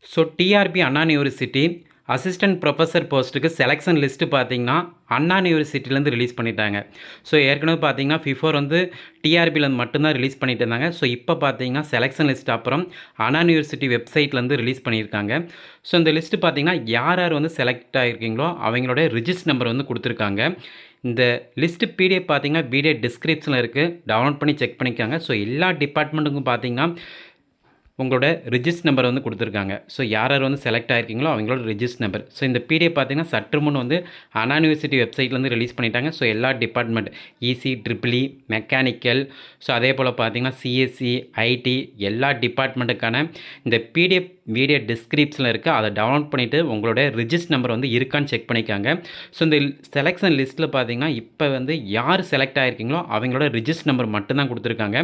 So TRP அண்ணா university assistant professor போஸ்ட்டுக்கு selection list பார்த்தீங்கன்னா அண்ணா யூனிவர்சிட்டிலேருந்து release பண்ணிட்டாங்க. ஸோ ஏற்கனவே பார்த்தீங்கன்னா ஃபிஃபோர் வந்து டிஆர்பிலேருந்து மட்டும்தான் ரிலீஸ் பண்ணிட்டு இருந்தாங்க. ஸோ இப்போ பார்த்தீங்கன்னா செலெக்ஷன் லிஸ்ட் அப்புறம் அண்ணா யூனிவர்சிட்டி வெப்சைட்லேருந்து ரிலீஸ் பண்ணியிருக்காங்க. ஸோ இந்த லிஸ்ட்டு பார்த்தீங்கன்னா யார் யார் வந்து செலக்ட் ஆகிருக்கீங்களோ அவங்களோட ரிஜிஸ்டர் நம்பர் வந்து கொடுத்துருக்காங்க. இந்த லிஸ்ட்டு பிடிஎஃப் பார்த்தீங்கன்னா வீடியோ டிஸ்கிரிப்ஷனில் இருக்குது, டவுன்லோட் பண்ணி செக் பண்ணிக்காங்க. ஸோ எல்லா டிபார்ட்மெண்ட்டுக்கும் பார்த்தீங்கன்னா உங்களோட ரிஜிஸ்டர் நம்பர் வந்து கொடுத்துருக்காங்க. ஸோ யார் யார் வந்து செலக்ட் ஆகிருக்கீங்களோ அவங்களோட ரிஜிஸ்டர் நம்பர். ஸோ இந்த பிடிஎஃப் பார்த்தீங்கன்னா சற்று முன் வந்து அண்ணா யூனிவர்சிட்டி வெப்சைட்லேருந்து ரிலீஸ் பண்ணிட்டாங்க. ஸோ எல்லா department EC, triple E, mechanical, so அதே போல் பார்த்தீங்கன்னா சிஎஸ்சி, ஐடி எல்லா டிபார்ட்மெண்ட்டுக்கான இந்த பிடிஎஃப் வீடியோ டிஸ்கிரிப்ஷனில் இருக்குது. அதை டவுன்லோட் பண்ணிவிட்டு உங்களோட ரிஜிஸ்டர் நம்பர் வந்து இருக்கான்னு செக் பண்ணிக்காங்க. ஸோ இந்த செலெக்ஷன் லிஸ்ட்டில் பார்த்தீங்கன்னா இப்போ வந்து யார் செலக்ட் ஆகிருக்கீங்களோ அவங்களோட ரிஜிஸ்டர் நம்பர் மட்டும்தான் கொடுத்துருக்காங்க.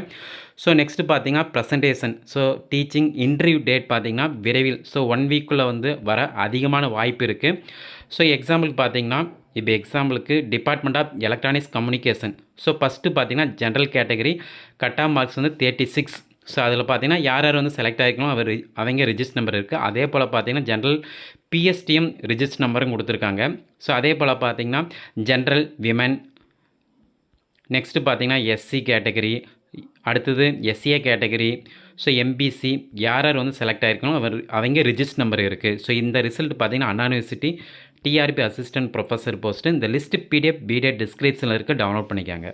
ஸோ நெக்ஸ்ட்டு பார்த்தீங்கன்னா presentation, so teaching interview date பார்த்தீங்கன்னா விரைவில், ஸோ 1 வீக்குள்ளே வந்து வர அதிகமான வாய்ப்பு இருக்குது. ஸோ எக்ஸாம்பிளுக்கு பார்த்தீங்கன்னா இப்போ எக்ஸாம்பிளுக்கு department of electronics communication. So first பார்த்தீங்கன்னா general category cut off marks வந்து 36. ஸோ அதில் பார்த்தீங்கன்னா யார் யார் வந்து செலக்ட் ஆகிருக்கணும் அவங்க ரிஜிஸ்டர் நம்பர் இருக்குது. அதே போல் பார்த்தீங்கன்னா ஜென்ரல் பிஎஸ்டிஎம் ரிஜிஸ்டர் நம்பரும் கொடுத்துருக்காங்க. ஸோ அதே போல் பார்த்தீங்கன்னா ஜென்ரல் விமன், நெக்ஸ்ட்டு பார்த்தீங்கன்னா எஸ்சி கேட்டகரி, அடுத்தது எஸ்சிஏ கேட்டகரி, ஸோ எம்பிசி யார் யார் வந்து செலக்ட் ஆகிருக்கணும் அவங்க ரிஜிஸ்டர் நம்பர் இருக்குது. ஸோ இந்த ரிசல்ட் பார்த்தீங்கன்னா Anna university TRB assistant professor post இந்த லிஸ்ட்டு பிடிஎஃப் வீடியோ டிஸ்கிரிப்ஷனில் இருக்குது, டவுன்லோட் பண்ணிக்காங்க.